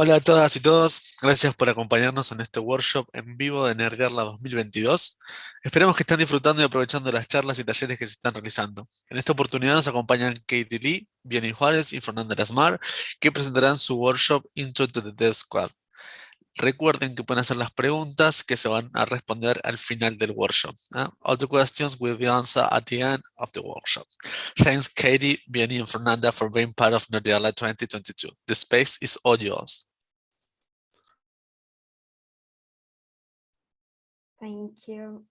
Hola a todas y todos, gracias por acompañarnos en este workshop en vivo de Nerdearla 2022. Esperamos que estén disfrutando y aprovechando las charlas y talleres que se están realizando. En esta oportunidad nos acompañan Katie Lee, Vianney Juárez y Fernanda Lasmar, que presentarán su workshop Intro to the Dev Squad. Recuerden que pueden hacer las preguntas que se van a responder al final del workshop. All the questions will be answered at the end of the workshop. Thanks Katie, Vianney and Fernanda for being part of Nerdearla 2022. The space is all yours. Thank you.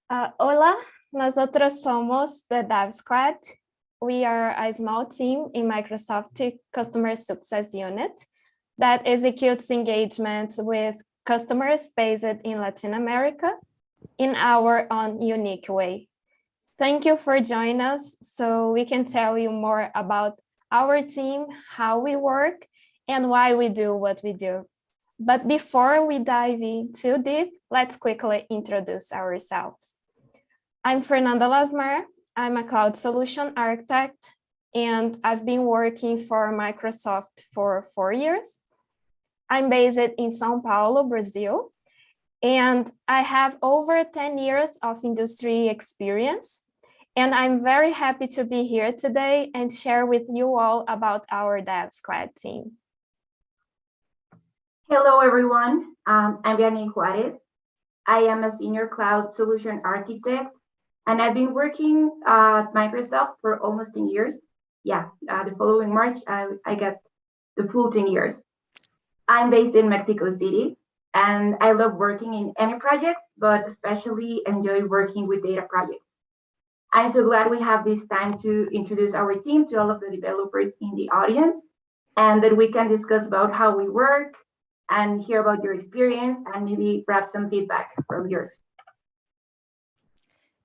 Hola, nosotros somos the Dev Squad. We are a small team in Microsoft Customer Success Unit that executes engagements with customers based in Latin America in our own unique way. Thank you for joining us so we can tell you more about our team, how we work, and why we do what we do. But before we dive in too deep, let's quickly introduce ourselves. I'm Fernanda Lasmar. I'm a cloud solution architect, and I've been working for Microsoft for 4 years. I'm based in São Paulo, Brazil, and I have over 10 years of industry experience. And I'm very happy to be here today and share with you all about our Dev Squad team. Hello, everyone. I'm Vianney Juárez. I am a senior cloud solution architect, and I've been working at Microsoft for almost 10 years. The following March, I get the full 10 years. I'm based in Mexico City, and I love working in any projects, but especially enjoy working with data projects. I'm so glad we have this time to introduce our team to all of the developers in the audience, and that we can discuss about how we work and hear about your experience and maybe perhaps some feedback from yours.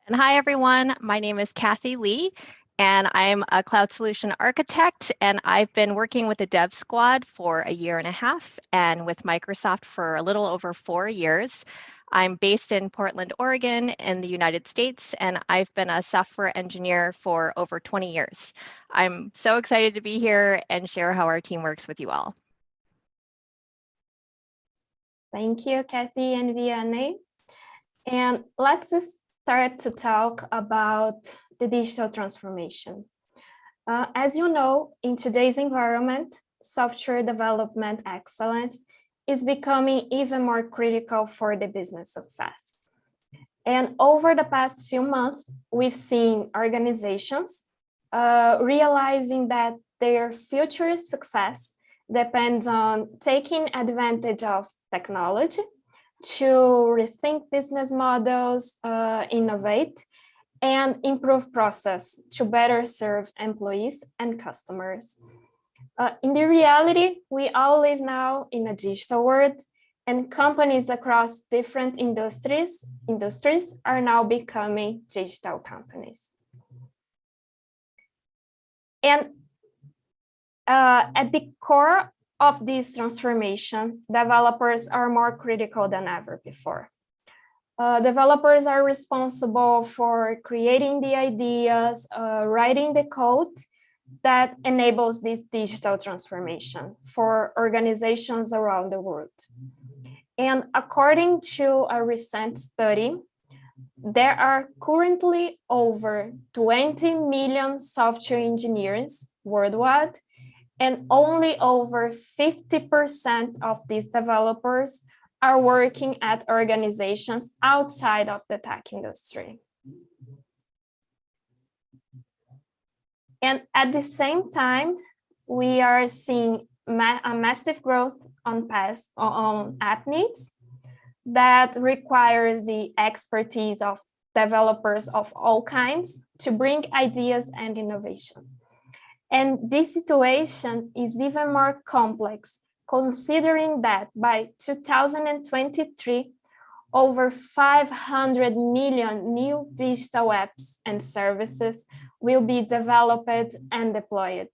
And hi, everyone. My name is Kathy Lee, and I'm a cloud solution architect, and I've been working with the Dev Squad for 1.5 years and with Microsoft for a little over 4 years. I'm based in Portland, Oregon in the United States, and I've been a software engineer for over 20 years. I'm so excited to be here and share how our team works with you all. Thank you, Kathy and Vianney. And let's start to talk about the digital transformation. As you know, in today's environment, software development excellence is becoming even more critical for the business success. And over the past few months, we've seen organizations realizing that their future success depends on taking advantage of technology to rethink business models, innovate, and improve process to better serve employees and customers. In the reality, we all live now in a digital world, and companies across different industries are now becoming digital companies. And at the core of this transformation, developers are more critical than ever before. Developers are responsible for creating the ideas, writing the code that enables this digital transformation for organizations around the world. And according to a recent study, there are currently over 20 million software engineers worldwide, and only over 50% of these developers are working at organizations outside of the tech industry. And at the same time, we are seeing a massive growth on app needs that requires the expertise of developers of all kinds to bring ideas and innovation. And this situation is even more complex, considering that by 2023, over 500 million new digital apps and services will be developed and deployed.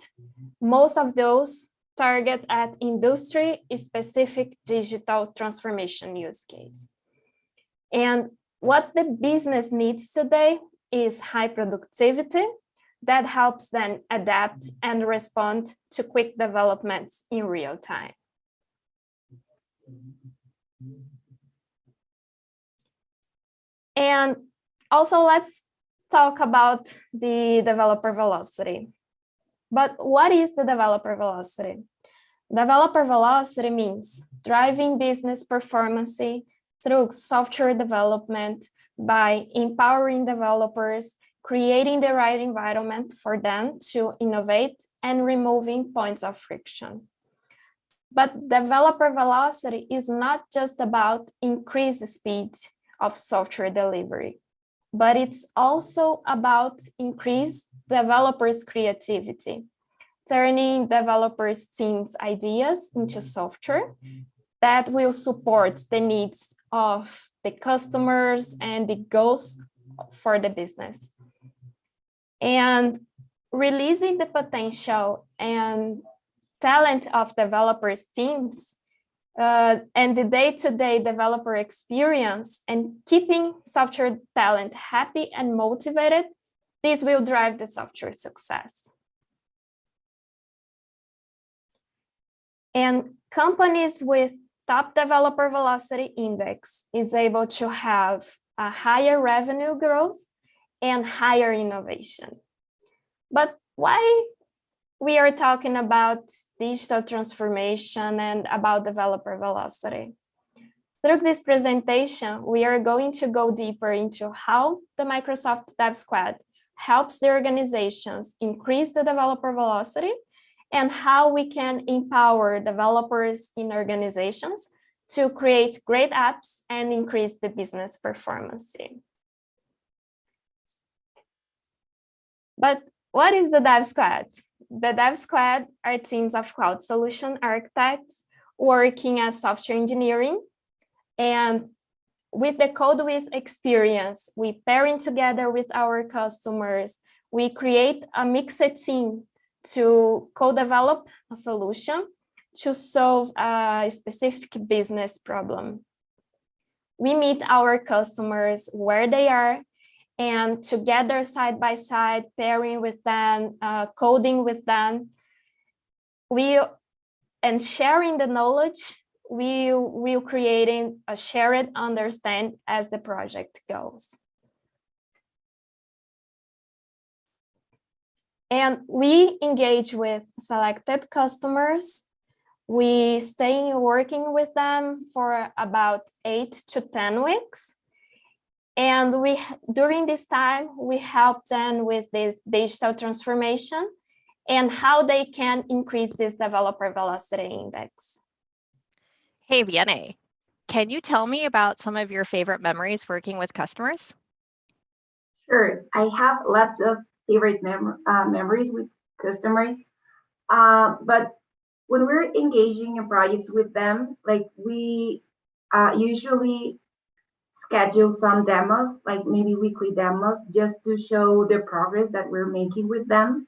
Most of those target at industry-specific digital transformation use case. And what the business needs today is high productivity that helps them adapt and respond to quick developments in real time. And also let's talk about the developer velocity. But what is the developer velocity? Developer velocity means driving business performance through software development by empowering developers, creating the right environment for them to innovate, and removing points of friction. But developer velocity is not just about increased speed of software delivery, but it's also about increased developers' creativity, turning developers' teams' ideas into software that will support the needs of the customers and the goals for the business. And releasing the potential and talent of developers' teams and the day-to-day developer experience and keeping software talent happy and motivated, this will drive the software success. And companies with top developer velocity index is able to have a higher revenue growth and higher innovation. But why we are talking about digital transformation and about developer velocity? Through this presentation, we are going to go deeper into how the Microsoft Dev Squad helps the organizations increase the developer velocity and how we can empower developers in organizations to create great apps and increase the business performance. But what is the Dev Squad? The Dev Squad are teams of cloud solution architects working as software engineering. And with the code with experience, we pairing together with our customers, we create a mixed team to co-develop a solution to solve a specific business problem. We meet our customers where they are and together side by side, pairing with them, coding with them, and sharing the knowledge, we'll creating a shared understanding as the project goes. And we engage with selected customers. We stay working with them for about 8 to 10 weeks. And during this time, we help them with this digital transformation and how they can increase this developer velocity index. Hey, Vianney, can you tell me about some of your favorite memories working with customers? Sure, I have lots of favorite memories with customers, but when we're engaging in projects with them, like we usually schedule some demos, like maybe weekly demos, just to show the progress that we're making with them.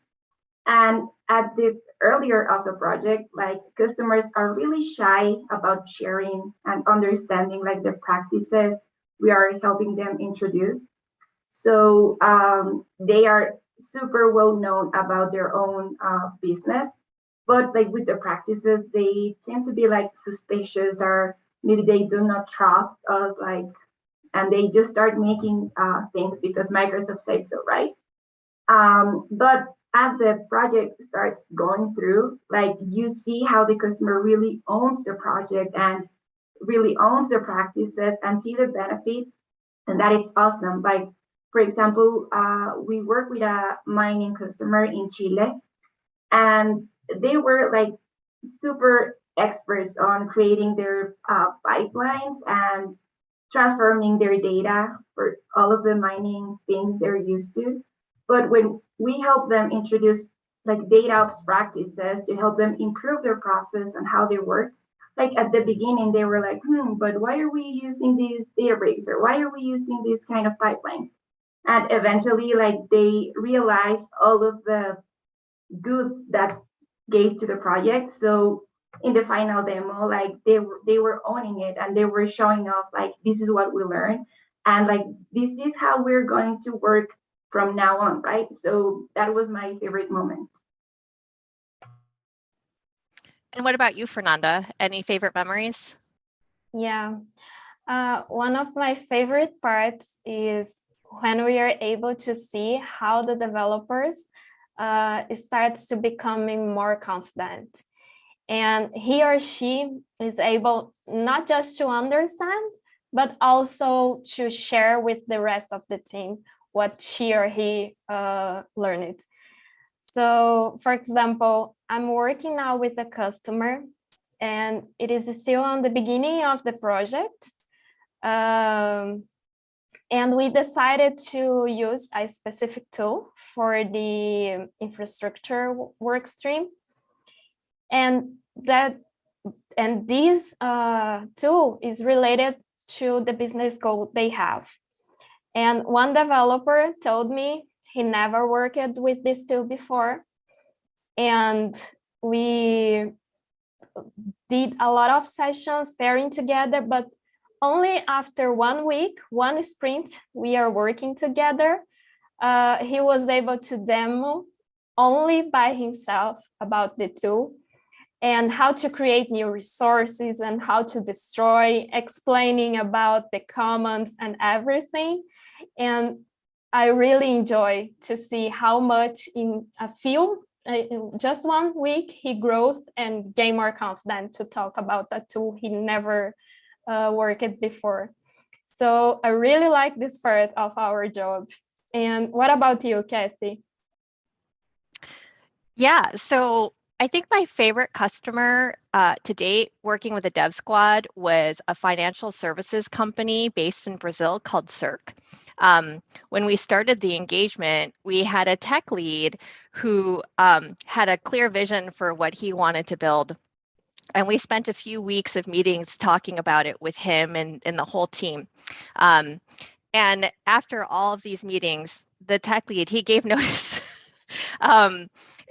And at the earlier of the project, like customers are really shy about sharing and understanding like the practices we are helping them introduce. So they are super well known about their own business, but like with the practices, they tend to be like suspicious, or maybe they do not trust us, like, and they just start making things because Microsoft said so, right? But as the project starts going through, like you see how the customer really owns the project and really owns the practices and see the benefit, and that it's awesome. Like, for example, we work with a mining customer in Chile, and they were like super experts on creating their pipelines and transforming their data for all of the mining things they're used to. But when we help them introduce like data ops practices to help them improve their process and how they work, like at the beginning, they were like, but why are we using these Databricks, or why are we using these kind of pipelines? And eventually, like they realized all of the good that gave to the project. So in the final demo, like they were owning it, and they were showing off like, this is what we learned. And like, this is how we're going to work from now on, right? So that was my favorite moment. And what about you, Fernanda? Any favorite memories? Yeah, one of my favorite parts is when we are able to see how the developers starts to becoming more confident. And he or she is able not just to understand, but also to share with the rest of the team what she or he learned. So, for example, I'm working now with a customer and it is still on the beginning of the project. And we decided to use a specific tool for the infrastructure work stream. And this tool is related to the business goal they have. And one developer told me he never worked with this tool before. And we did a lot of sessions pairing together, but only after 1 week, one sprint, we are working together. He was able to demo only by himself about the tool and how to create new resources and how to destroy, explaining about the commands and everything. And I really enjoy to see how much in just 1 week, he grows and gain more confidence to talk about a tool he never worked before. So I really like this part of our job. And what about you, Kathy? Yeah, so I think my favorite customer to date working with a dev squad was a financial services company based in Brazil called Cirque. When we started the engagement, we had a tech lead who had a clear vision for what he wanted to build. And we spent a few weeks of meetings talking about it with him and the whole team. And after all of these meetings, the tech lead, he gave notice.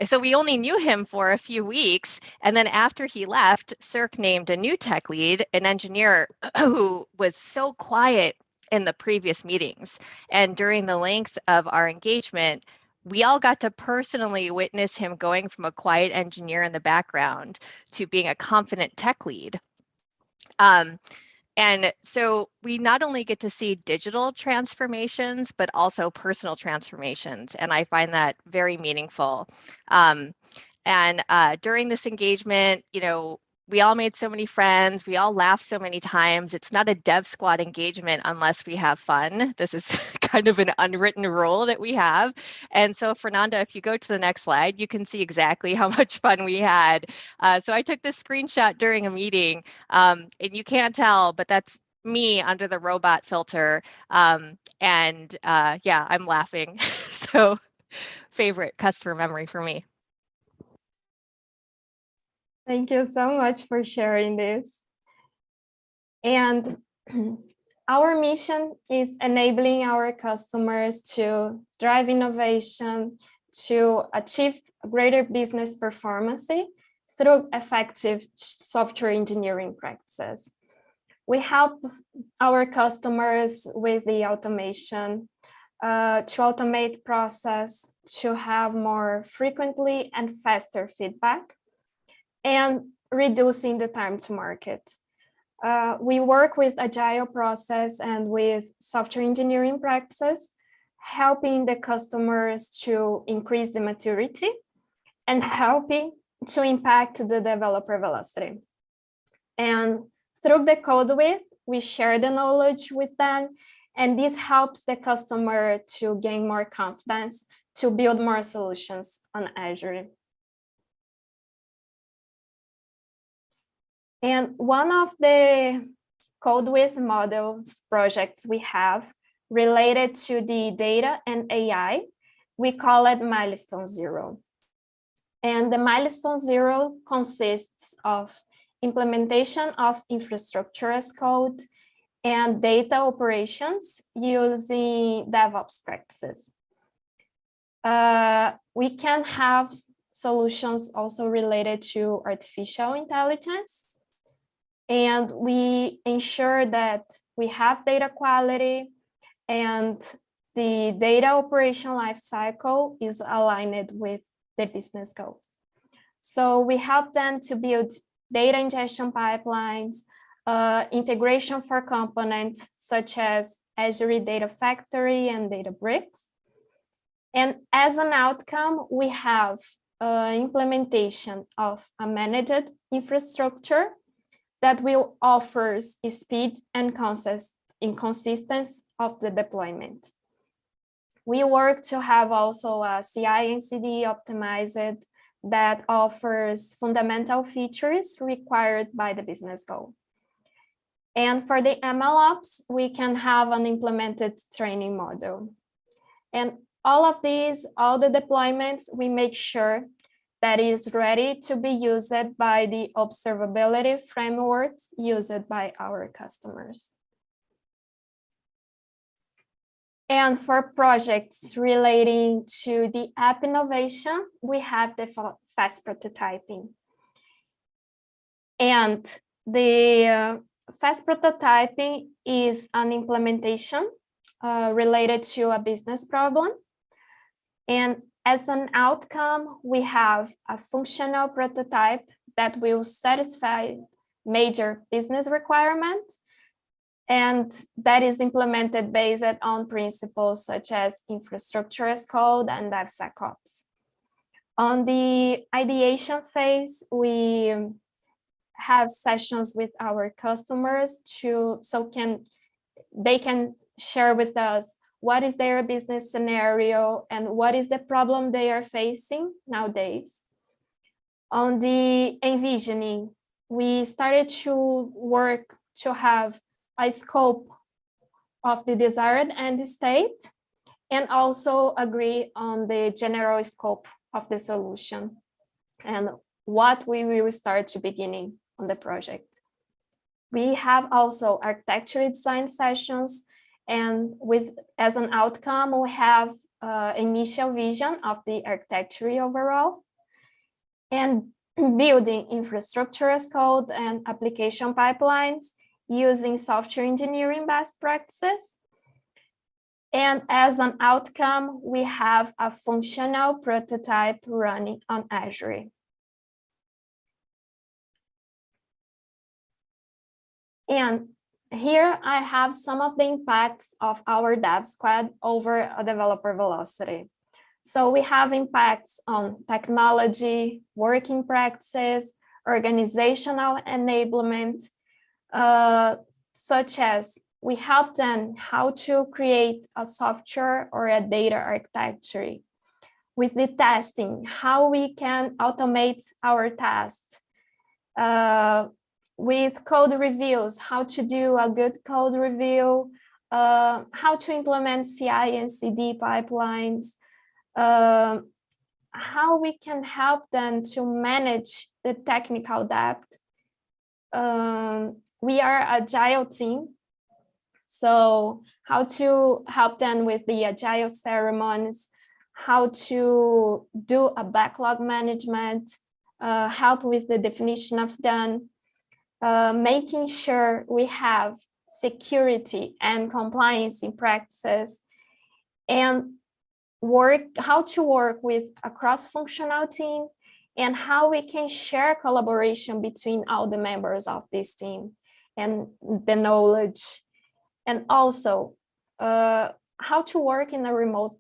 So we only knew him for a few weeks. And then after he left, Cirque named a new tech lead, an engineer who was so quiet in the previous meetings. And during the length of our engagement, we all got to personally witness him going from a quiet engineer in the background to being a confident tech lead. And so we not only get to see digital transformations, but also personal transformations. And I find that very meaningful. And during this engagement, we all made so many friends. We all laughed so many times. It's not a dev squad engagement unless we have fun. This is kind of an unwritten rule that we have. And so, Fernanda, if you go to the next slide, you can see exactly how much fun we had. So I took this screenshot during a meeting, and you can't tell, but that's me under the robot filter. Yeah, I'm laughing. So favorite customer memory for me. Thank you so much for sharing this. And our mission is enabling our customers to drive innovation, to achieve greater business performance through effective software engineering practices. We help our customers with the automation, to automate process, to have more frequently and faster feedback, and reducing the time to market. We work with agile process and with software engineering practices, helping the customers to increase the maturity and helping to impact the developer velocity. And through the code width, we share the knowledge with them, and this helps the customer to gain more confidence to build more solutions on Azure. And one of the code width models projects we have related to the data and AI, we call it Milestone Zero. And the Milestone Zero consists of implementation of infrastructure as code and data operations using DevOps practices. We can have solutions also related to artificial intelligence. And we ensure that we have data quality, and the data operation lifecycle is aligned with the business goals. So we help them to build data ingestion pipelines, integration for components such as Azure Data Factory and Databricks. And as an outcome, we have implementation of a managed infrastructure that will offer speed and consistency of the deployment. We work to have also a CI and CD optimized that offers fundamental features required by the business goal. And for the MLOps, we can have an implemented training model. And all of these, all the deployments, we make sure that is ready to be used by the observability frameworks used by our customers. And for projects relating to the app innovation, we have the fast prototyping. And the fast prototyping is an implementation related to a business problem. And as an outcome, we have a functional prototype that will satisfy major business requirements, and that is implemented based on principles such as infrastructure as code and DevSecOps. On the ideation phase, we have sessions with our customers so they can share with us what is their business scenario and what is the problem they are facing nowadays. On the envisioning, we started to work to have a scope of the desired end state and also agree on the general scope of the solution and what we will start to beginning on the project. We have also architecture design sessions, and as an outcome, we have initial vision of the architecture overall, and building infrastructure as code and application pipelines using software engineering best practices. And as an outcome, we have a functional prototype running on Azure. And here I have some of the impacts of our dev squad over a developer velocity. So we have impacts on technology, working practices, organizational enablement, such as we help them how to create a software or a data architecture. With the testing, how we can automate our tests. With code reviews, how to do a good code review, how to implement CI and CD pipelines, how we can help them to manage the technical debt. We are an agile team, so how to help them with the agile ceremonies, how to do a backlog management, help with the definition of done, making sure we have security and compliance in practices, and how to work with a cross-functional team, and how we can share collaboration between all the members of this team and the knowledge, and also how to work in a remote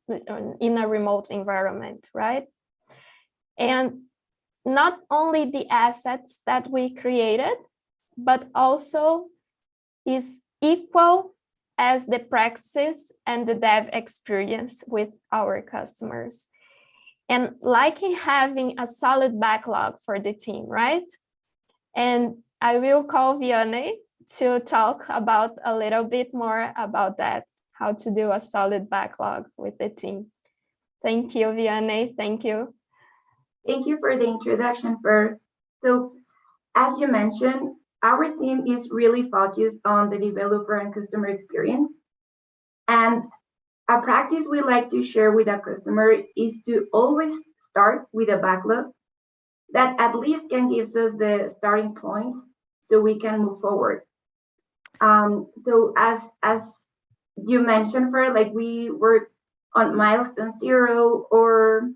environment, right? And not only the assets that we created, but also is equal as the practices and the dev experience with our customers. And like having a solid backlog for the team, right? And I will call Vianney to talk about a little bit more about that, how to do a solid backlog with the team. Thank you, Vianney. Thank you. Thank you for the introduction, Fer. So, as you mentioned, our team is really focused on the developer and customer experience. And a practice we like to share with a customer is to always start with a backlog that at least can give us the starting point so we can move forward. So as you mentioned for like we work on Milestone Zero or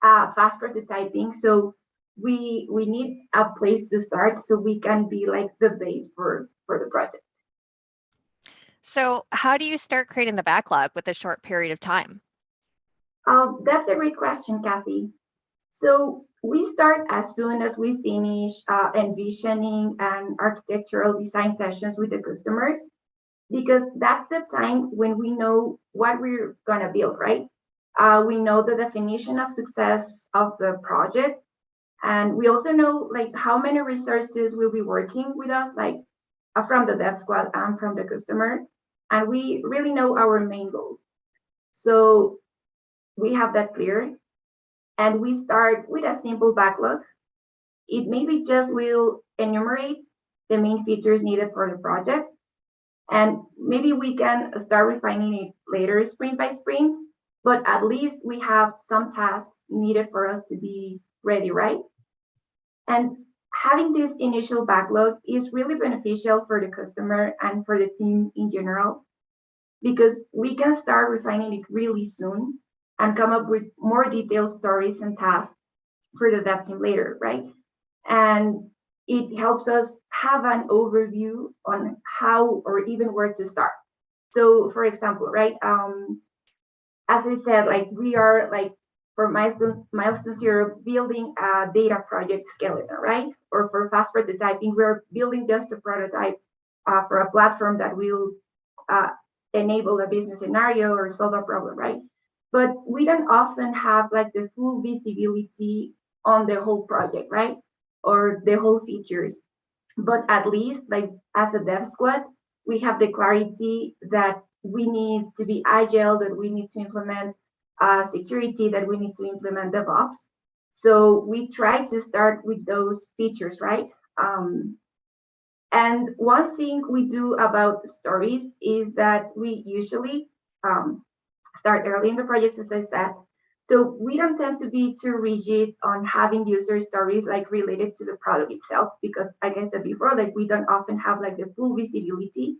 fast prototyping. So we need a place to start so we can be like the base for the project. So how do you start creating the backlog with a short period of time? That's a great question, Kathy. So we start as soon as we finish envisioning and architectural design sessions with the customer, because that's the time when we know what we're gonna build, right? We know the definition of success of the project, and we also know like how many resources will be working with us, like from the dev squad and from the customer, and we really know our main goal. So we have that clear, and we start with a simple backlog. It maybe just will enumerate the main features needed for the project, and maybe we can start refining it later, sprint by sprint, but at least we have some tasks needed for us to be ready, right? And having this initial backlog is really beneficial for the customer and for the team in general, because we can start refining it really soon and come up with more detailed stories and tasks for the dev team later, right? And it helps us have an overview on how or even where to start. So for example, right, as I said, like we are like for Milestone Zero building a data project skeleton, right? Or for fast prototyping, we're building just a prototype for a platform that will enable a business scenario or solve a problem, right? But we don't often have like the full visibility on the whole project, right? Or the whole features. But at least like as a dev squad, we have the clarity that we need to be agile, that we need to implement security, that we need to implement DevOps. So we try to start with those features, right? And one thing we do about stories is that we usually start early in the project, as I said. So we don't tend to be too rigid on having user stories like related to the product itself, because like I said before, like we don't often have like the full visibility.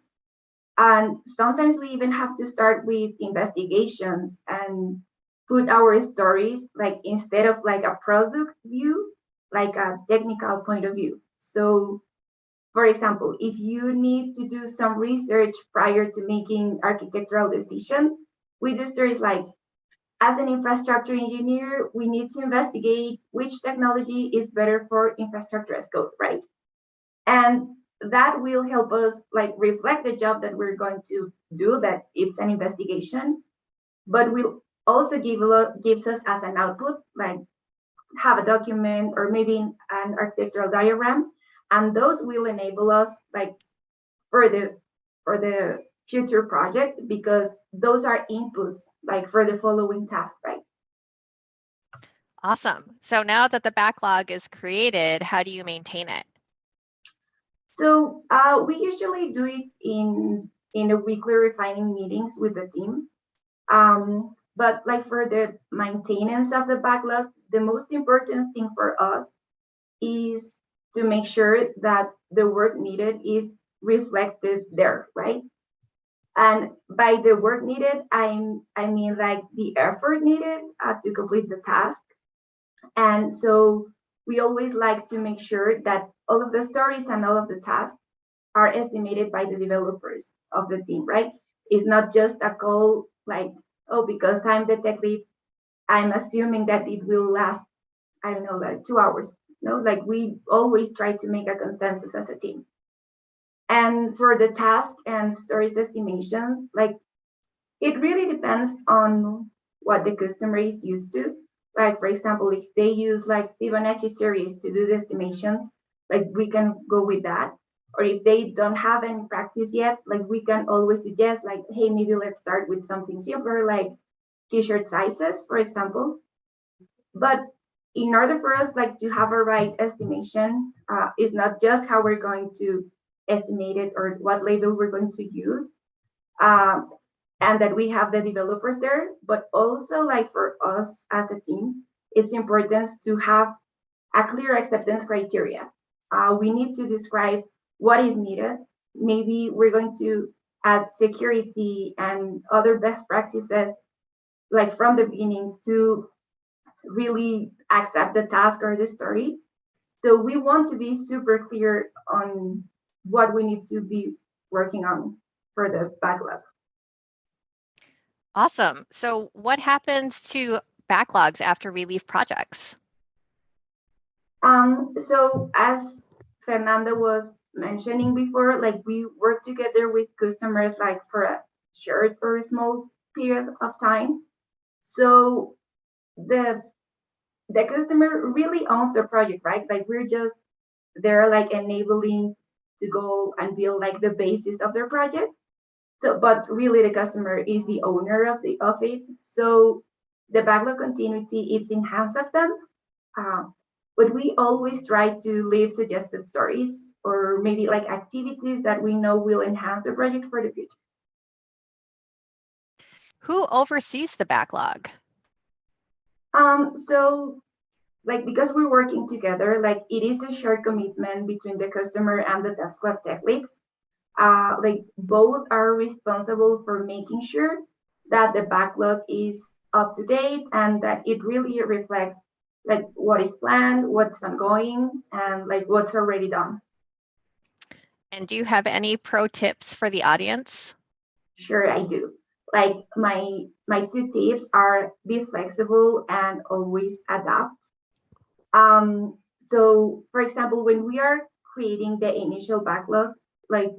And sometimes we even have to start with investigations and put our stories like instead of like a product view, like a technical point of view. So for example, if you need to do some research prior to making architectural decisions, we do stories like, as an infrastructure engineer, we need to investigate which technology is better for infrastructure as code, right? And that will help us like reflect the job that we're going to do, that it's an investigation, but will also gives us as an output, like have a document or maybe an architectural diagram, and those will enable us like for the future project, because those are inputs like for the following task, right? Awesome. So now that the backlog is created, how do you maintain it? So we usually do it in a weekly refining meetings with the team. But like for the maintenance of the backlog, the most important thing for us is to make sure that the work needed is reflected there, right? And by the work needed, I mean like the effort needed to complete the task. And so we always like to make sure that all of the stories and all of the tasks are estimated by the developers of the team, right? It's not just a call like, oh, because I'm the tech lead, I'm assuming that it will last, I don't know, like 2 hours. No, like we always try to make a consensus as a team. And for the task and stories estimations, like it really depends on what the customer is used to. Like, for example, if they use like Fibonacci series to do the estimations, like we can go with that. Or if they don't have any practice yet, like we can always suggest like, hey, maybe let's start with something simpler, like t-shirt sizes, for example. But in order for us like to have a right estimation, it's not just how we're going to estimate it or what label we're going to use, and that we have the developers there, but also like for us as a team, it's important to have a clear acceptance criteria. We need to describe what is needed. Maybe we're going to add security and other best practices, like from the beginning, to really accept the task or the story. So we want to be super clear on what we need to be working on for the backlog. Awesome. So what happens to backlogs after we leave projects? So as Fernanda was mentioning before, like we work together with customers like for a short or a small period of time. So the customer really owns the project, right? Like we're just there like enabling to go and build like the basis of their project. So, but really the customer is the owner of it. So the backlog continuity is in hands of them. But we always try to leave suggested stories or maybe like activities that we know will enhance the project for the future. Who oversees the backlog? So like because we're working together, like it is a shared commitment between the customer and the dev squad tech leads. Like both are responsible for making sure that the backlog is up to date and that it really reflects like what is planned, what's ongoing, and like what's already done. And do you have any pro tips for the audience? Sure, I do. Like my 2 tips are be flexible and always adapt. So for example, when we are creating the initial backlog, like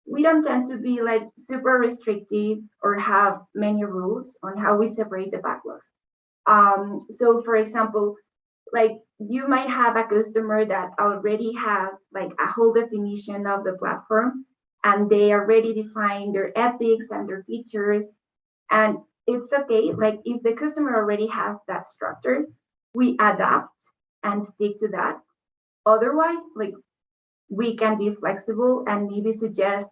we don't tend to be like super restrictive or have many rules on how we separate the backlogs. So for example, like you might have a customer that already has like a whole definition of the platform and they already define their epics and their features. And it's okay, like if the customer already has that structure, we adapt and stick to that. Otherwise, like we can be flexible and maybe suggest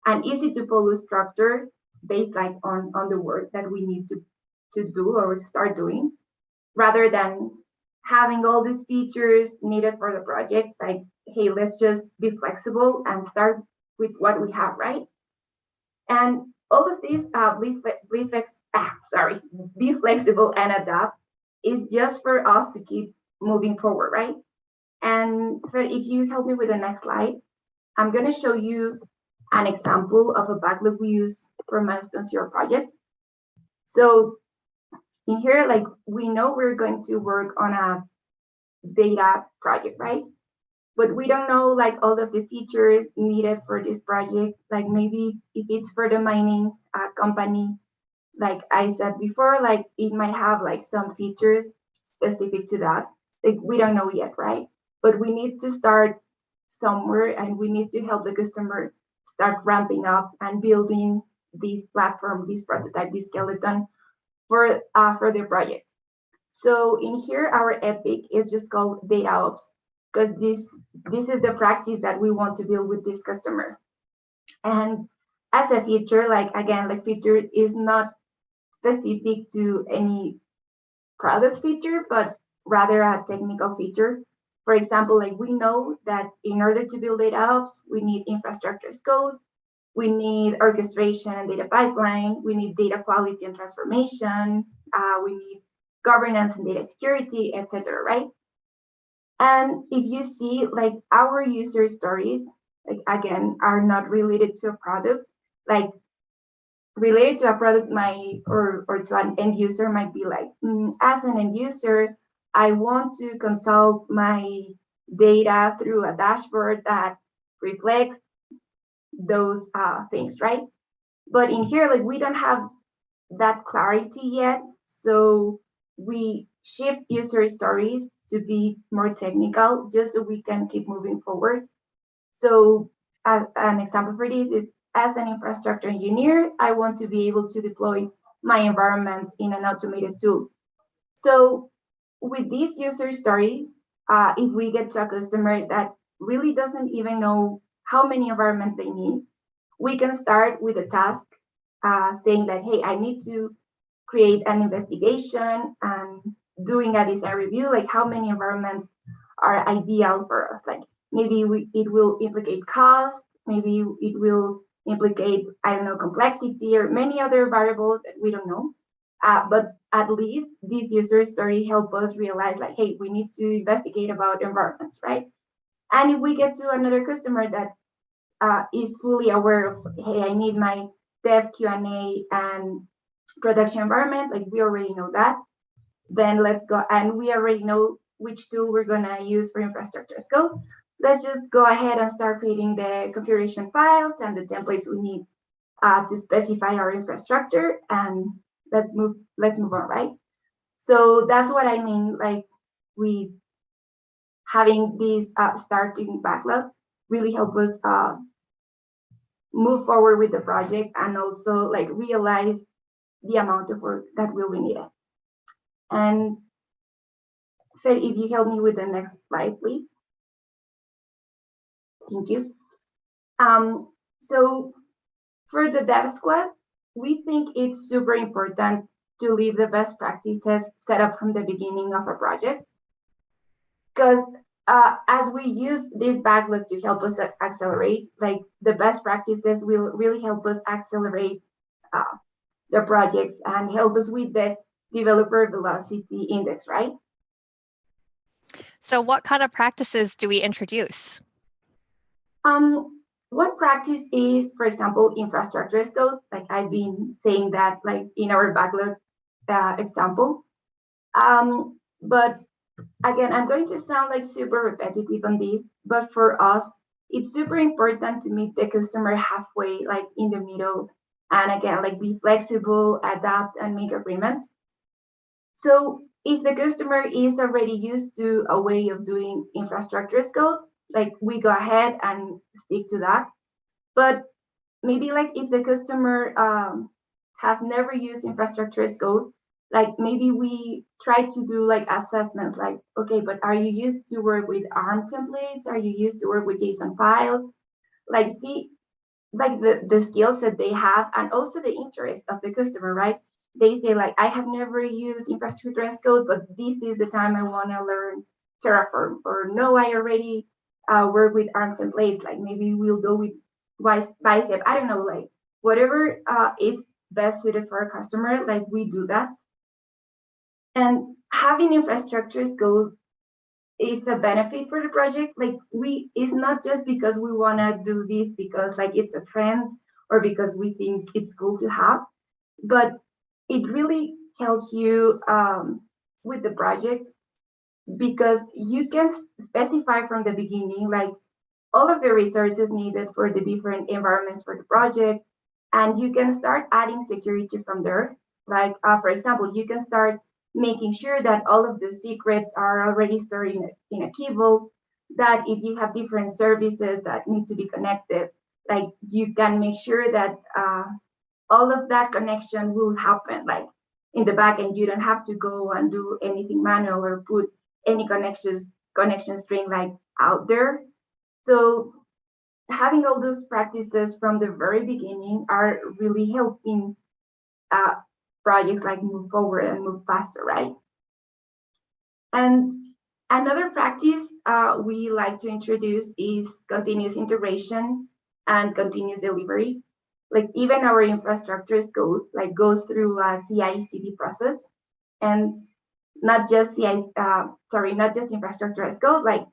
an easy to follow structure based like on the work that we need to do or start doing, rather than having all these features needed for the project. Like, hey, let's just be flexible and start with what we have, right? And all of this be flexible and adapt is just for us to keep moving forward, right? And Fred, if you help me with the next slide, I'm going to show you an example of a backlog we use for Milestone Zero projects. So in here, like we know we're going to work on a data project, right? But we don't know like all of the features needed for this project. Like maybe if it's for the mining company, like I said before, like it might have like some features specific to that. Like we don't know yet, right? But we need to start somewhere and we need to help the customer start ramping up and building this platform, this prototype, this skeleton for their projects. So in here, our epic is just called data ops because this is the practice that we want to build with this customer. And as a feature, like again, like feature is not specific to any product feature, but rather a technical feature. For example, like we know that in order to build data ops, we need infrastructure as code, we need orchestration and data pipeline, we need data quality and transformation, we need governance and data security, etc., right? And if you see, like our user stories, like again, are not related to a product, like related to a product might or to an end user might be like, as an end user, I want to consult my data through a dashboard that reflects those things, right? But in here, like we don't have that clarity yet. So we shift user stories to be more technical just so we can keep moving forward. So an example for this is, as an infrastructure engineer, I want to be able to deploy my environments in an automated tool. So with this user story, if we get to a customer that really doesn't even know how many environments they need, we can start with a task saying that, hey, I need to create an investigation and doing a design review, like how many environments are ideal for us. Like maybe it will implicate cost, maybe it will implicate, I don't know, complexity or many other variables that we don't know. But at least this user story help us realize like, hey, we need to investigate about environments, right? And if we get to another customer that is fully aware of, hey, I need my dev Q&A and production environment, like we already know that, then let's go, and we already know which tool we're gonna use for infrastructure as code. Let's just go ahead and start creating the configuration files and the templates we need to specify our infrastructure, and let's move on, right? So that's what I mean, like we having this starting backlog really help us move forward with the project and also like realize the amount of work that will be needed. And Fer, if you help me with the next slide, please. Thank you. So for the dev squad, we think it's super important to leave the best practices set up from the beginning of a project. Because as we use this backlog to help us accelerate, like the best practices will really help us accelerate the projects and help us with the developer velocity index, right? So what kind of practices do we introduce? One practice is, for example, infrastructure as code. Like I've been saying that like in our backlog example. But again, I'm going to sound like super repetitive on this, but for us, it's super important to meet the customer halfway, like in the middle. And again, like be flexible, adapt, and make agreements. So if the customer is already used to a way of doing infrastructure as code, like we go ahead and stick to that. But maybe like if the customer has never used infrastructure as code, like maybe we try to do like assessments like, okay, but are you used to work with ARM templates? Are you used to work with JSON files? Like see like the skills that they have and also the interest of the customer, right? They say like, I have never used infrastructure as code, but this is the time I want to learn Terraform, or no, I already work with ARM templates. Like maybe we'll go with Bicep. I don't know, like whatever is best suited for our customer, like we do that. And having infrastructure as code is a benefit for the project. Like it's not just because we want to do this because like it's a trend or because we think it's cool to have, but it really helps you with the project because you can specify from the beginning like all of the resources needed for the different environments for the project, and you can start adding security from there. Like for example, you can start making sure that all of the secrets are already stored in a key vault, that if you have different services that need to be connected, like you can make sure that all of that connection will happen like in the back end. You don't have to go and do anything manual or put any connection string like out there. So having all those practices from the very beginning are really helping projects like move forward and move faster, right? And another practice we like to introduce is continuous integration and continuous delivery. Like even our infrastructure as code like goes through a CI/CD process, and not just not just infrastructure as code. Like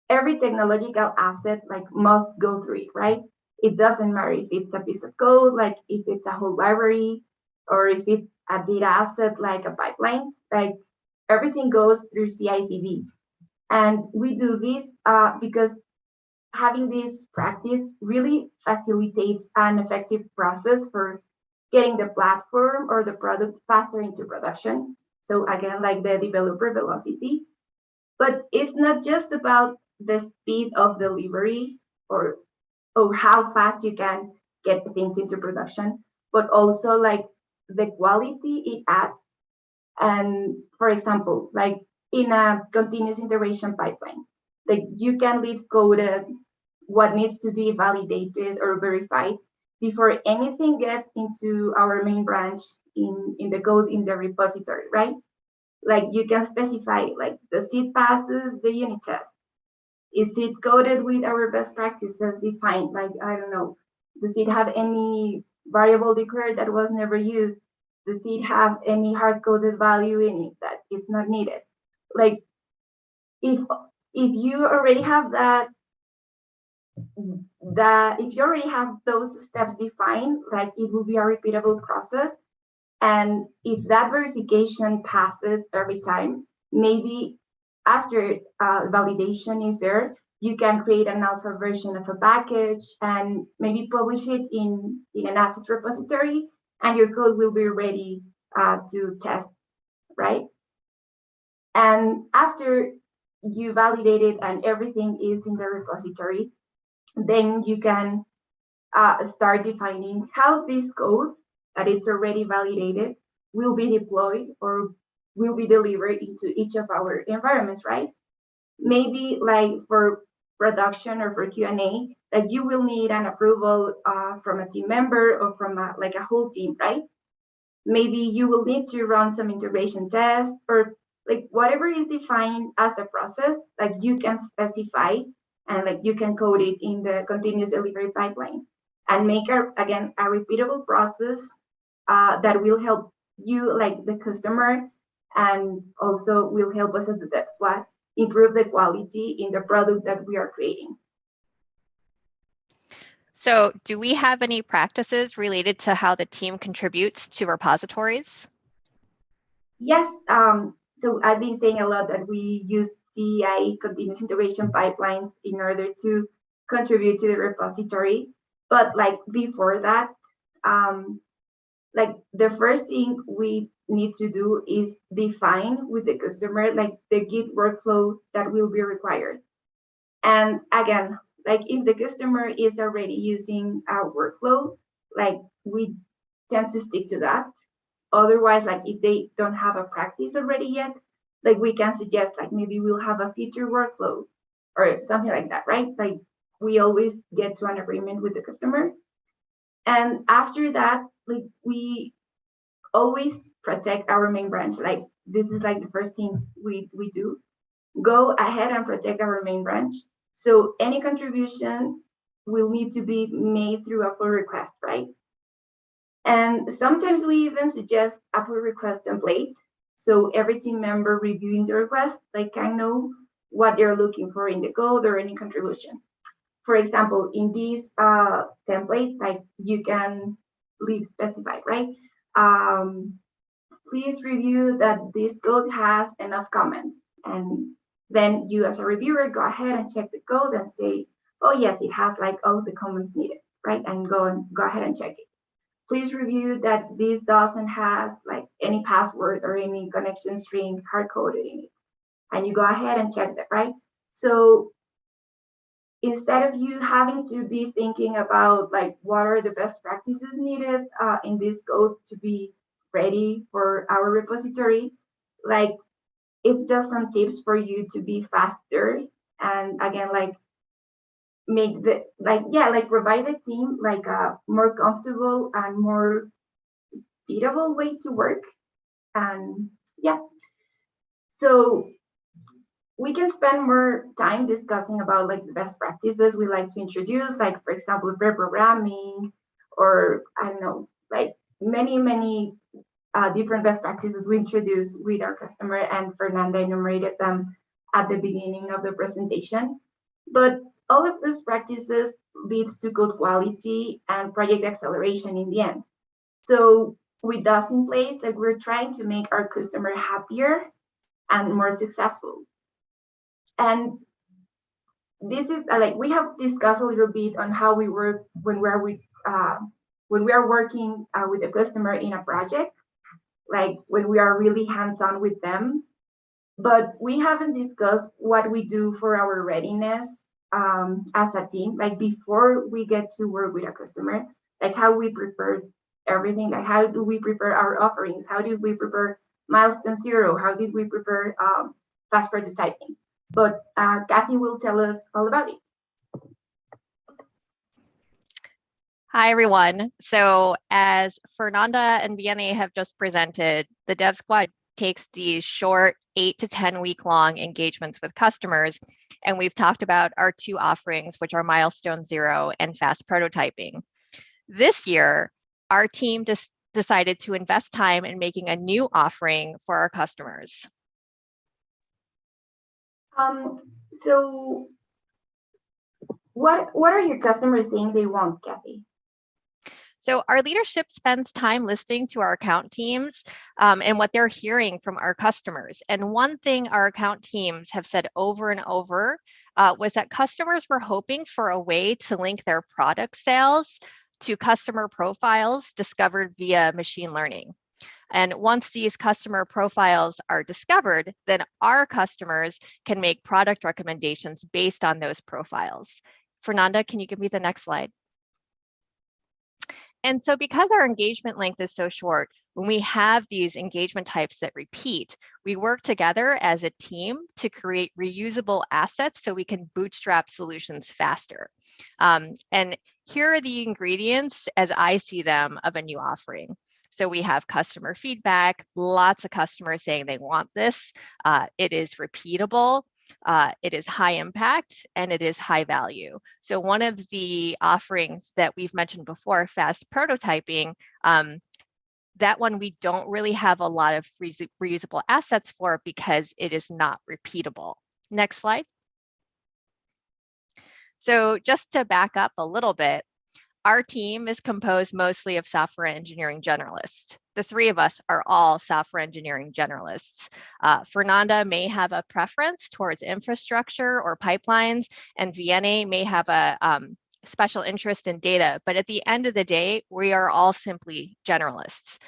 every technological asset like must go through it, right? It doesn't matter if it's a piece of code, like if it's a whole library, or if it's a data asset like a pipeline. Like everything goes through CI/CD, and we do this because having this practice really facilitates an effective process for getting the platform or the product faster into production. So again, like the developer velocity. But it's not just about the speed of delivery or how fast you can get things into production, but also like the quality it adds. And for example, like in a continuous integration pipeline, like you can leave coded what needs to be validated or verified before anything gets into our main branch in the code in the repository, right? Like you can specify like the seed passes the unit test. Is it coded with our best practices defined? Like, I don't know, Does it have any variable declared that was never used? Does it have any hard-coded value in it that is not needed? Like, if you already have if you already have those steps defined, like, it will be a repeatable process. And if that verification passes every time, maybe after validation is there, you can create an alpha version of a package and maybe publish it in an asset repository, and your code will be ready to test, right? And after you validate it and everything is in the repository, then you can start defining how this code that it's already validated will be deployed or will be delivered into each of our environments, right? Maybe like for production or for Q&A, that you will need an approval from a team member or from a whole team, right? Maybe you will need to run some integration tests, or like whatever is defined as a process, like you can specify and like you can code it in the continuous delivery pipeline and make again a repeatable process that will help you, like the customer, and also will help us as the dev squad improve the quality in the product that we are creating. So do we have any practices related to how the team contributes to repositories? Yes, so I've been saying a lot that we use CI, continuous integration pipelines, in order to contribute to the repository. But like before that, like the first thing we need to do is define with the customer like the Git workflow that will be required. And again, like if the customer is already using our workflow, like we tend to stick to that. Otherwise, like if they don't have a practice already yet, like we can suggest like maybe we'll have a feature workflow or something like that, right? Like we always get to an agreement with the customer. And after that, like we always protect our main branch. Like this is like the first thing we do. Go ahead and protect our main branch. So any contribution will need to be made through a pull request, right? And sometimes we even suggest a pull request template. So every team member reviewing the request, like can know what they're looking for in the code or any contribution. For example, in this template, like you can leave specified, right? Please review that this code has enough comments. And then you as a reviewer, go ahead and check the code and say, oh yes, it has like all the comments needed, right? And go ahead and check it. Please review that this doesn't have like any password or any connection string hard-coded in it. And you go ahead and check that, right? So instead of you having to be thinking about like what are the best practices needed in this code to be ready for our repository, like it's just some tips for you to be faster and again like make the provide the team like a more comfortable and more speedable way to work. And yeah, so we can spend more time discussing about like the best practices we like to introduce, like for example pair programming, or I don't know, like many different best practices we introduce with our customer, and Fernanda enumerated them at the beginning of the presentation. But all of those practices leads to code quality and project acceleration in the end. So with us in place, like we're trying to make our customer happier and more successful. And this is like we have discussed a little bit on how we work when we are working with the customer in a project, like when we are really hands-on with them. But we haven't discussed what we do for our readiness as a team, like before we get to work with a customer, like how we prepare everything, like how do we prepare our offerings, how did we prepare Milestone Zero, how did we prepare fast prototyping. But Kathy will tell us all about it. Hi, everyone. So as Fernanda and Vianney have just presented, the Dev Squad takes these short 8 to 10 week long engagements with customers. And we've talked about our two offerings, which are Milestone Zero and fast prototyping. This year, our team decided to invest time in making a new offering for our customers. So what are your customers saying they want, Kathy? So our leadership spends time listening to our account teams and what they're hearing from our customers. And one thing our account teams have said over and over was that customers were hoping for a way to link their product sales to customer profiles discovered via machine learning. And once these customer profiles are discovered, then our customers can make product recommendations based on those profiles. Fernanda, can you give me the next slide? And so because our engagement length is so short, when we have these engagement types that repeat, we work together as a team to create reusable assets so we can bootstrap solutions faster. And here are the ingredients as I see them of a new offering. So we have customer feedback, lots of customers saying they want this. It is repeatable. It is high impact and it is high value. So one of the offerings that we've mentioned before, fast prototyping, that one we don't really have a lot of reusable assets for because it is not repeatable. Next slide. So just to back up a little bit, our team is composed mostly of software engineering generalists. The three of us are all software engineering generalists. Fernanda may have a preference towards infrastructure or pipelines, and Vianney may have a special interest in data. But at the end of the day, we are all simply generalists.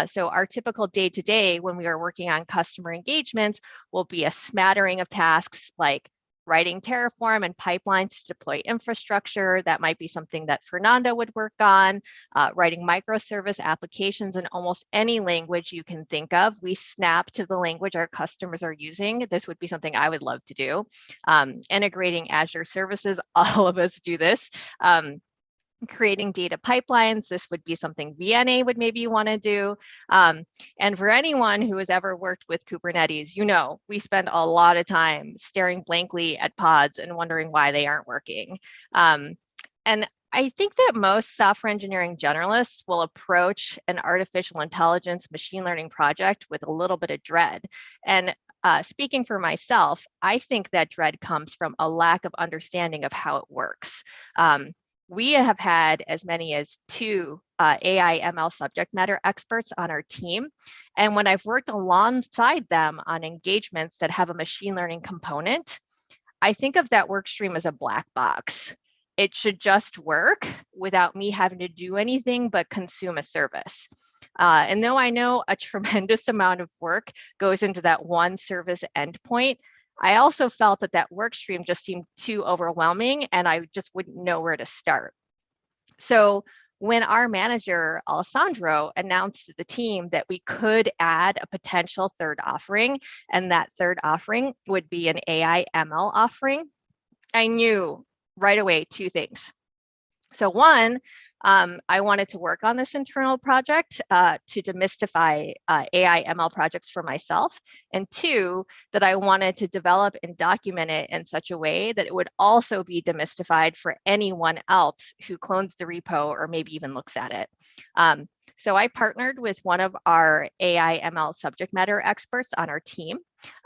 So our typical day-to-day when we are working on customer engagements will be a smattering of tasks like writing Terraform and pipelines to deploy infrastructure. That might be something that Fernanda would work on. Writing microservice applications in almost any language you can think of. We snap to the language our customers are using. This would be something I would love to do. Integrating Azure services, all of us do this. Creating data pipelines, this would be something Vianney would maybe want to do. And for anyone who has ever worked with Kubernetes, you know, we spend a lot of time staring blankly at pods and wondering why they aren't working. And I think that most software engineering generalists will approach an artificial intelligence machine learning project with a little bit of dread. And speaking for myself, I think that dread comes from a lack of understanding of how it works. We have had as many as 2 AI ML subject matter experts on our team. And when I've worked alongside them on engagements that have a machine learning component, I think of that work stream as a black box. It should just work without me having to do anything but consume a service. And though I know a tremendous amount of work goes into that one service endpoint, I also felt that that work stream just seemed too overwhelming and I just wouldn't know where to start. So when our manager, Alessandro, announced to the team that we could add a potential third offering, and that third offering would be an AI ML offering, I knew right away 2 things. So one, I wanted to work on this internal project to demystify AI ML projects for myself. And 2, that I wanted to develop and document it in such a way that it would also be demystified for anyone else who clones the repo or maybe even looks at it. So I partnered with one of our AI ML subject matter experts on our team.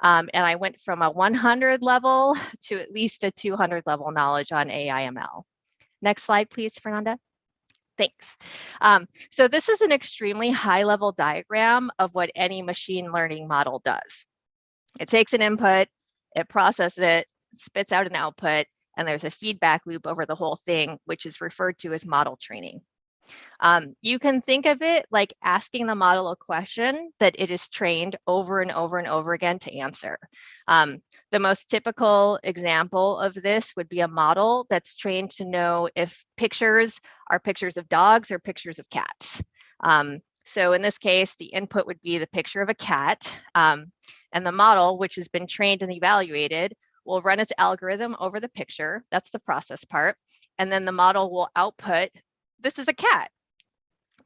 And I went from a 100 level to at least a 200 level knowledge on AI ML. Next slide, please, Fernanda. Thanks. So this is an extremely high-level diagram of what any machine learning model does. It takes an input, it processes it, spits out an output, and there's a feedback loop over the whole thing, which is referred to as model training. You can think of it like asking the model a question that it is trained over and over and over again to answer. The most typical example of this would be a model that's trained to know if pictures are pictures of dogs or pictures of cats. So in this case, the input would be the picture of a cat, and the model, which has been trained and evaluated, will run its algorithm over the picture. That's the process part. And then the model will output, this is a cat.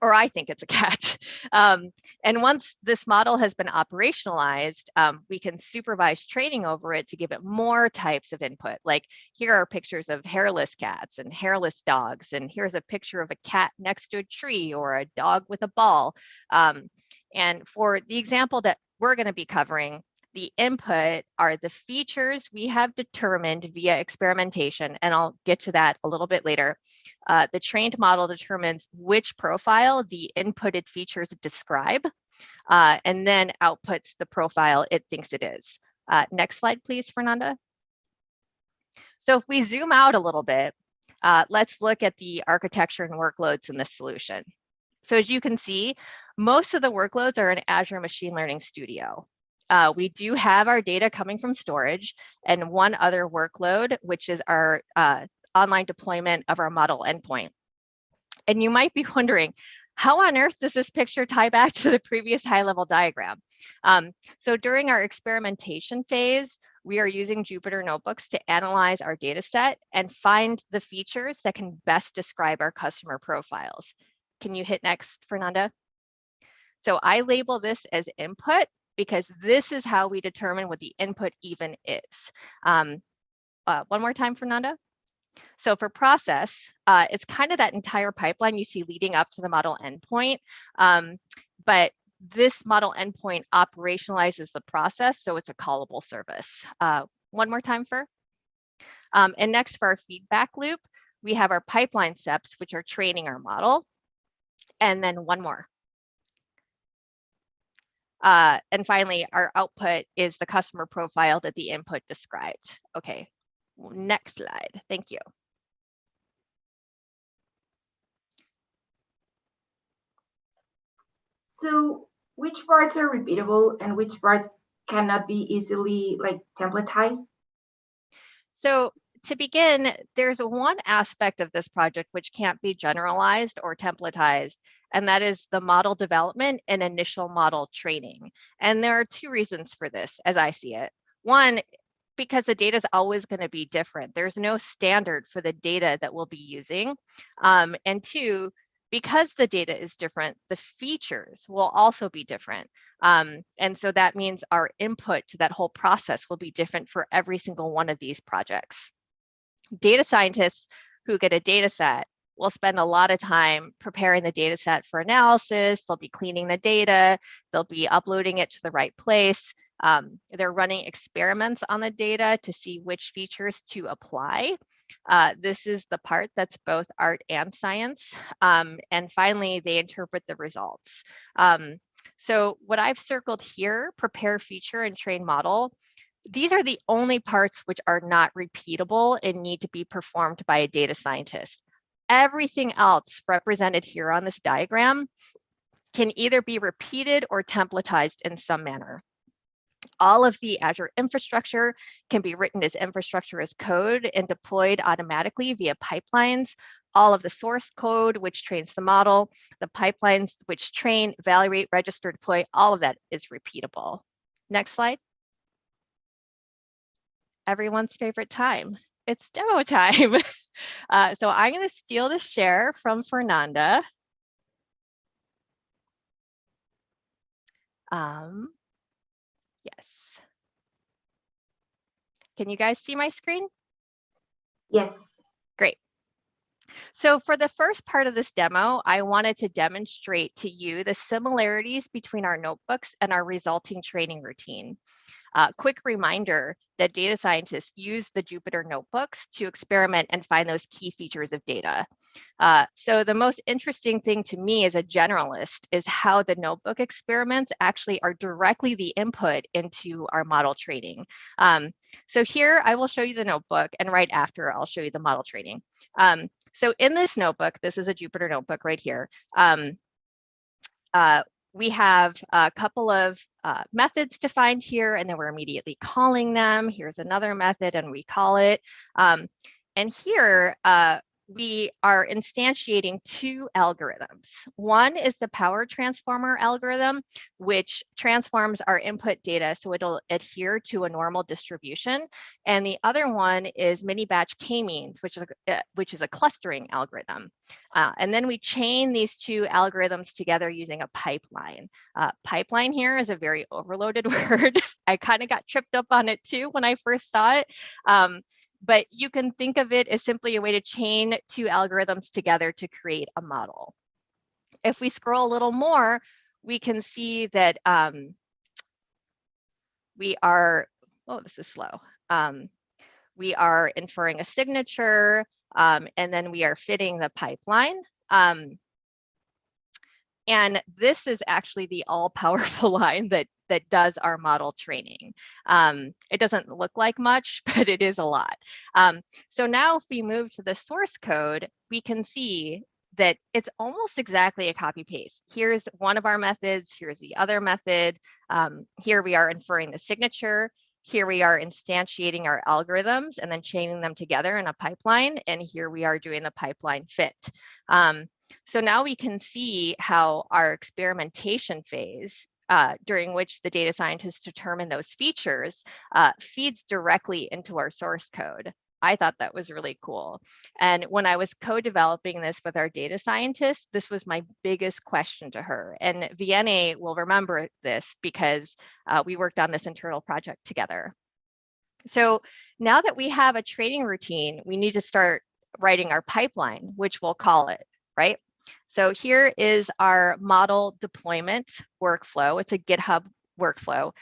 or I think it's a cat. And once this model has been operationalized, we can supervise training over it to give it more types of input. Like here are pictures of hairless cats and hairless dogs, and here's a picture of a cat next to a tree or a dog with a ball. And for the example that we're going to be covering, the input are the features we have determined via experimentation, and I'll get to that a little bit later. The trained model determines which profile the inputted features describe, and then outputs the profile it thinks it is. Next slide, please, Fernanda. So if we zoom out a little bit, let's look at the architecture and workloads in this solution. So as you can see, most of the workloads are in Azure Machine Learning Studio. We do have our data coming from storage and one other workload, which is our online deployment of our model endpoint. And you might be wondering, how on earth does this picture tie back to the previous high-level diagram? So during our experimentation phase, we are using Jupyter Notebooks to analyze our data set and find the features that can best describe our customer profiles. Can you hit next, Fernanda? So I label this as input because this is how we determine what the input even is. One more time, Fernanda. So for process, it's kind of that entire pipeline you see leading up to the model endpoint, but this model endpoint operationalizes the process, so it's a callable service. One more time, Fer. And next for our feedback loop, we have our pipeline steps, which are training our model. And then one more. And finally, our output is the customer profile that the input described. Okay, next slide. Thank you. So which parts are repeatable and which parts cannot be easily like templatized? So to begin, there's one aspect of this project which can't be generalized or templatized, and that is the model development and initial model training. And there are two reasons for this, as I see it. One, because the data is always going to be different. There's no standard for the data that we'll be using. And two, because the data is different, the features will also be different. And so that means our input to that whole process will be different for every single one of these projects. Data scientists who get a data set will spend a lot of time preparing the data set for analysis. They'll be cleaning the data. They'll be uploading it to the right place. They're running experiments on the data to see which features to apply. This is the part that's both art and science. And finally, they interpret the results. So what I've circled here, prepare feature and train model, these are the only parts which are not repeatable and need to be performed by a data scientist. Everything else represented here on this diagram can either be repeated or templatized in some manner. All of the Azure infrastructure can be written as infrastructure as code and deployed automatically via pipelines. All of the source code, which trains the model, the pipelines which train, evaluate, register, deploy, all of that is repeatable. Next slide. Everyone's favorite time. It's demo time. So I'm going to steal the share from Fernanda. Yes. Can you guys see my screen? Yes. Great. So for the first part of this demo, I wanted to demonstrate to you the similarities between our notebooks and our resulting training routine. Quick reminder that data scientists use the Jupyter Notebooks to experiment and find those key features of data. So the most interesting thing to me as a generalist is how the notebook experiments actually are directly the input into our model training. So here I will show you the notebook, and right after I'll show you the model training. So in this notebook, this is a Jupyter Notebook right here. We have a couple of methods defined here, and then we're immediately calling them. Here's another method, and we call it. And here, we are instantiating two algorithms. One is the power transformer algorithm, which transforms our input data so it'll adhere to a normal distribution. And the other one is mini batch k-means, which is a clustering algorithm. And then we chain these two algorithms together using a pipeline. Pipeline here is a very overloaded word. I kind of got tripped up on it too when I first saw it. But you can think of it as simply a way to chain two algorithms together to create a model. If we scroll a little more, we can see that we are, oh, this is slow. We are inferring a signature, and then we are fitting the pipeline. And this is actually the all-powerful line that does our model training. It doesn't look like much, but it is a lot. So now if we move to the source code, we can see that it's almost exactly a copy paste. Here's one of our methods, here's the other method. Here we are inferring the signature. Here we are instantiating our algorithms and then chaining them together in a pipeline. And here we are doing the pipeline fit. So now we can see how our experimentation phase, during which the data scientists determine those features, feeds directly into our source code. I thought that was really cool. And when I was co-developing this with our data scientist, this was my biggest question to her. And Vianney will remember this because we worked on this internal project together. So now that we have a training routine, we need to start writing our pipeline, which we'll call it, right? So here is our model deployment workflow. It's a GitHub workflow.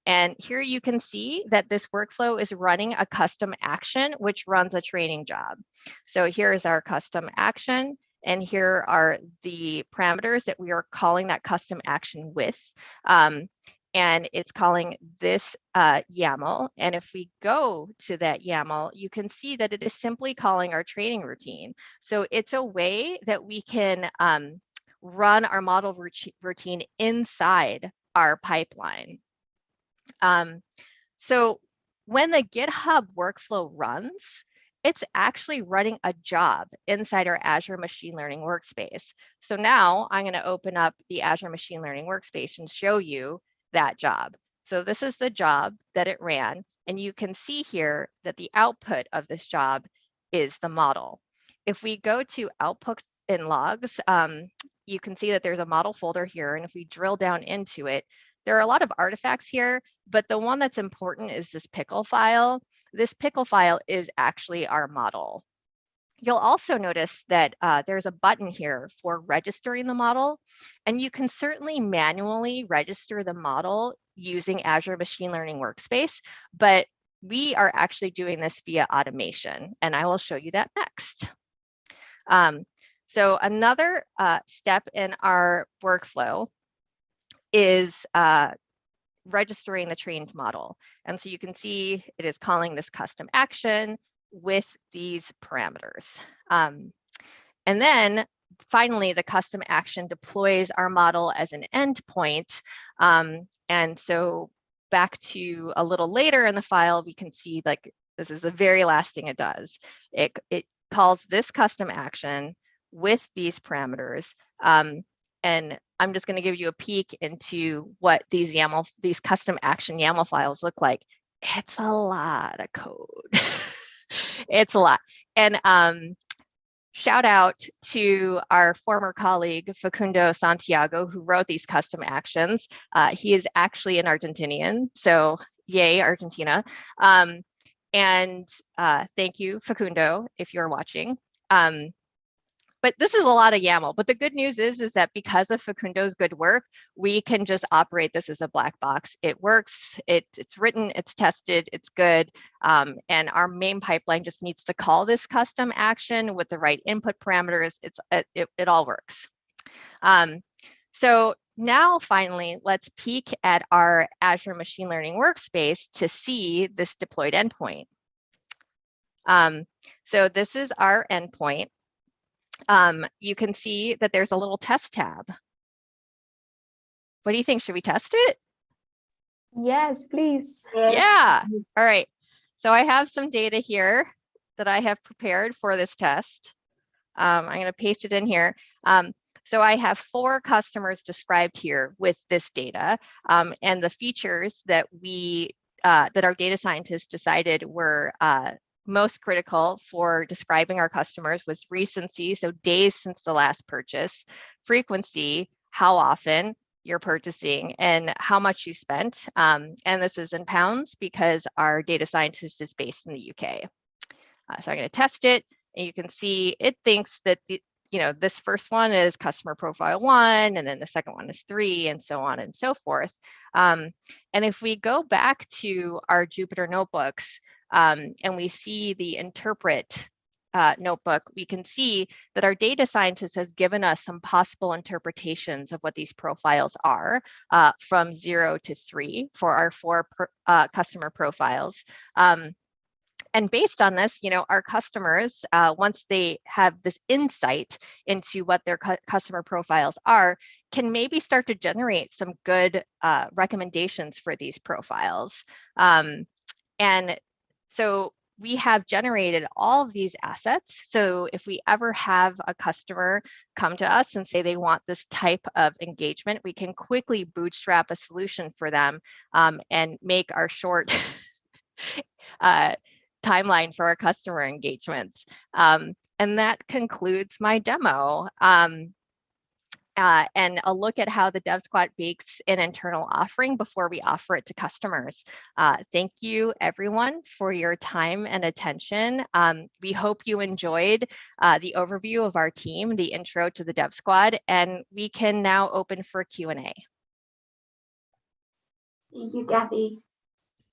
And here you can see that this workflow is running a custom action, which runs a training job. So here is our custom action. And here are the parameters that we are calling that custom action with. And it's calling this YAML. And if we go to that YAML, you can see that it is simply calling our training routine. So it's a way that we can run our model routine inside our pipeline. So when the GitHub workflow runs, it's actually running a job inside our Azure Machine Learning Workspace. So now I'm going to open up the Azure Machine Learning Workspace and show you that job. So this is the job that it ran. And you can see here that the output of this job is the model. If we go to outputs and logs, you can see that there's a model folder here. And if we drill down into it, there are a lot of artifacts here, but the one that's important is this pickle file. This pickle file is actually our model. You'll also notice that there's a button here for registering the model, and you can certainly manually register the model using Azure Machine Learning Workspace, but we are actually doing this via automation, and I will show you that next. So another step in our workflow is registering the trained model. And so you can see it is calling this custom action with these parameters. And then finally, the custom action deploys our model as an endpoint. And so back to a little later in the file, we can see like this is the very last thing it does. It calls this custom action with these parameters. And I'm just going to give you a peek into what these custom action YAML files look like. It's a lot of code. It's a lot. And shout out to our former colleague, Facundo Santiago, who wrote these custom actions. He is actually an Argentinian, so yay, Argentina. And thank you, Facundo, if you're watching. But this is a lot of YAML. But the good news is that because of Facundo's good work, we can just operate this as a black box. It works, it's written, it's tested, it's good. And our main pipeline just needs to call this custom action with the right input parameters. It all works. So now finally, let's peek at our Azure Machine Learning Workspace to see this deployed endpoint. So this is our endpoint. You can see that there's a little test tab. What do you think? Should we test it? Yes, please. Yeah. All right. So I have some data here. that I have prepared for this test. I'm going to paste it in here. So I have 4 customers described here with this data, and the features that that our data scientists decided were most critical for describing our customers was recency, so days since the last purchase, frequency, how often you're purchasing, and how much you spent. And this is in pounds because our data scientist is based in the UK. So I'm going to test it, and you can see it thinks that this first one is customer profile 1, and then the second one is 3, and so on and so forth. And if we go back to our Jupyter notebooks and we see the interpret notebook, we can see that our data scientist has given us some possible interpretations of what these profiles are from 0 to 3 for our 4 customer profiles. And based on this, our customers, once they have this insight into what their customer profiles are, can maybe start to generate some good recommendations for these profiles. And so we have generated all of these assets. So if we ever have a customer come to us and say they want this type of engagement, we can quickly bootstrap a solution for them and make our short timeline for our customer engagements. And that concludes my demo. And a look at how the Dev Squad bakes an internal offering before we offer it to customers. Thank you, everyone, for your time and attention. We hope you enjoyed the overview of our team, the intro to the Dev Squad, and we can now open for Q&A. Thank you, Kathy.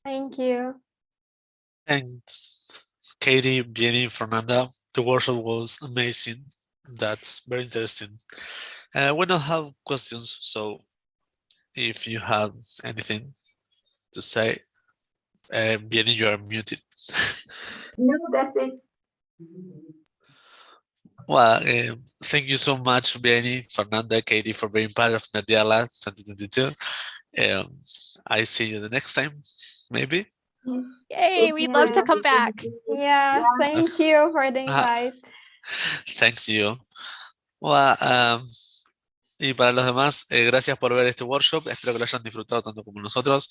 Thank you. Thanks, Katie, Jenny, Fernanda. The workshop was amazing. That's very interesting. We don't have questions, so if you have anything to say, Jenny, you are muted. No, that's it. Well, thank you so much, Jenny, Fernanda, Katie, for being part of Nerdiala 2022. I see you the next time, maybe. Yes. Yay, we'd love to come back. Yeah, thank you for the invite. Thanks you. Well, y para los demás, gracias por ver este workshop. Espero que lo hayan disfrutado tanto como nosotros.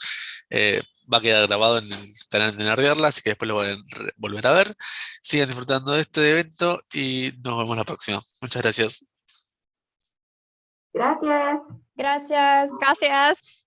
Va a quedar grabado en el canal de Nerdearla, así que después lo pueden volver a ver. Sigan disfrutando de este evento y nos vemos la próxima. Muchas gracias. Gracias. Gracias. Gracias.